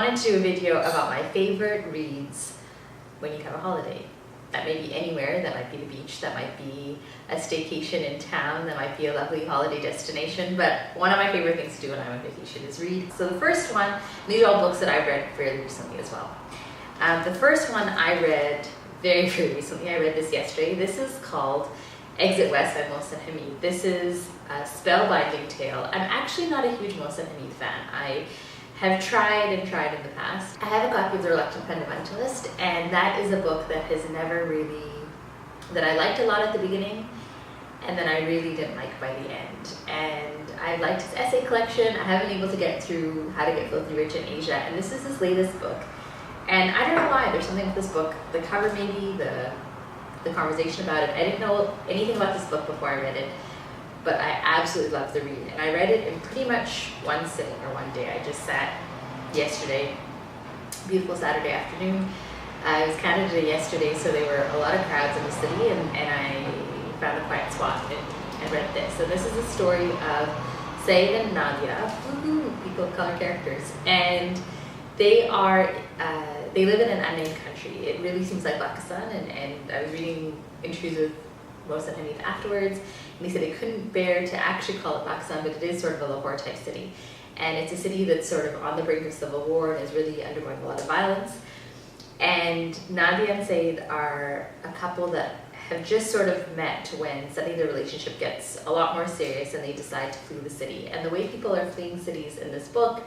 wanted to do a video about my favorite reads when you have a holiday. That may be anywhere, that might be the beach, that might be a staycation in town, that might be a lovely holiday destination, but one of my favorite things to do when I'm on vacation is read. So the first one, these are all books that I've read fairly recently as well. The first one I read very recently, I read this yesterday. This is called Exit West by Mohsen Hamid. This is a spellbinding tale. I'm actually not a huge Mohsen Hamid fan. I have tried in the past. I have a copy of The Reluctant Fundamentalist, and that is a book that has never really, that I liked a lot at the beginning, and then I really didn't like by the end. And I liked his essay collection. I haven't been able to get through How to Get Filthy Rich in Asia, and this is his latest book. And I don't know why, there's something with this book, the cover maybe, the conversation about it. I didn't know anything about this book before I read it, but I absolutely loved the read. And I read it in pretty much one sitting or one day. I just sat yesterday, beautiful Saturday afternoon. It was Canada Day yesterday, so there were a lot of crowds in the city, and I found a quiet spot and read this. So this is the story of Saeed and Nadia, people of color characters, and they are, they live in an unnamed country. It really seems like Pakistan, and I was reading interviews with Mohsen Hamid afterwards, and he said they couldn't bear to actually call it Pakistan, but it is sort of a Lahore type city. And it's a city that's sort of on the brink of civil war and is really undergoing a lot of violence. And Nadia and Saeed are a couple that have just sort of met when suddenly their relationship gets a lot more serious and they decide to flee the city. And the way people are fleeing cities in this book,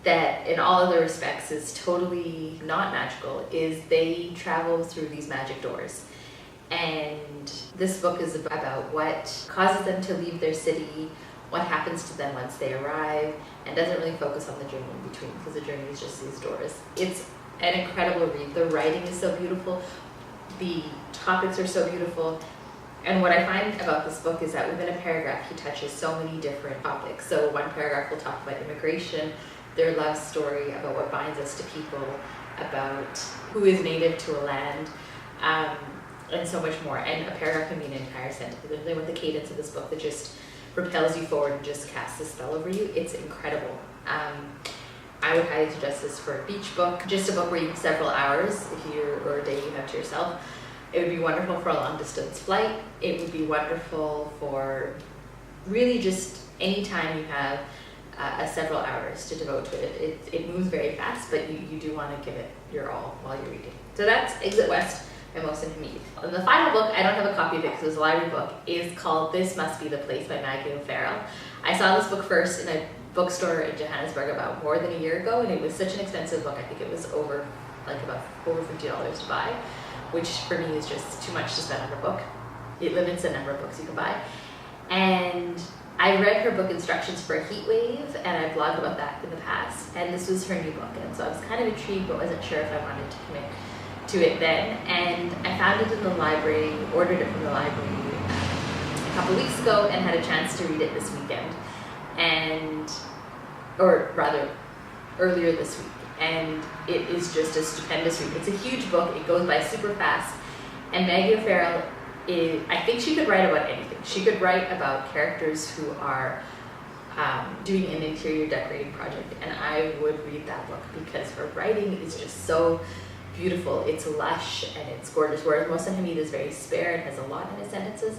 that in all other respects is totally not magical, is they travel through these magic doors. And this book is about what causes them to leave their city, what happens to them once they arrive, and doesn't really focus on the journey in between, because the journey is just these doors. It's an incredible read. The writing is so beautiful, the topics are so beautiful, and what I find about this book is that within a paragraph he touches so many different topics. So one paragraph will talk about immigration, their love story, about what binds us to people, about who is native to a land, and so much more. And a paragraph can be an entire sentence. There's something with the cadence of this book that just propels you forward and just casts a spell over you. It's incredible. I would highly suggest this for a beach book, just a book where you have several hours or a day you have to yourself. It would be wonderful for a long distance flight. It would be wonderful for really just any time you have several hours to devote to it. It moves very fast, but you do want to give it your all while you're reading. So that's Exit West by Mohsen Hamid. And the final book, I don't have a copy of it because it was a library book, is called This Must Be the Place by Maggie O'Farrell. I saw this book first in a bookstore in Johannesburg about more than a year ago, and it was such an expensive book. I think it was about over $50 to buy, which for me is just too much to spend on a book. It limits the number of books you can buy. And I read her book Instructions for a Heat Wave, and I blogged about that in the past, and this was her new book, and so I was kind of intrigued but wasn't sure if I wanted to commit to it then. And I found it in the library, ordered it from the library a couple weeks ago, and had a chance to read it this weekend, or rather earlier this week, and it is just a stupendous read. It's a huge book, it goes by super fast, and Maggie O'Farrell I think she could write about anything. She could write about characters who are doing an interior decorating project, and I would read that book because her writing is just so beautiful. It's lush and it's gorgeous, whereas Mohsen Hamid is very spare and has a lot in his sentences.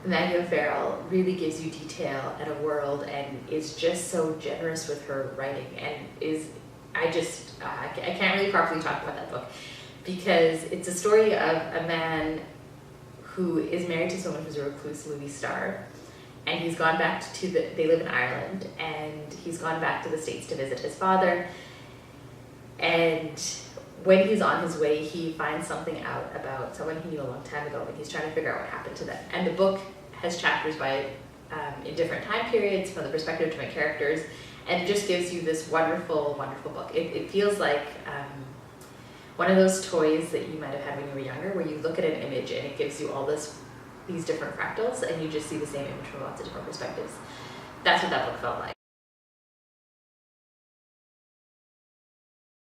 Maggie O'Farrell really gives you detail and a world, and is just so generous with her writing, and I can't really properly talk about that book because it's a story of a man who is married to someone who's a recluse movie star, and he's gone back they live in Ireland, and he's gone back to the States to visit his father, and when he's on his way, he finds something out about someone he knew a long time ago, and he's trying to figure out what happened to them. And the book has chapters in different time periods from the perspective of different characters, and it just gives you this wonderful, wonderful book. It feels like one of those toys that you might have had when you were younger, where you look at an image and it gives you all these different fractals, and you just see the same image from lots of different perspectives. That's what that book felt like.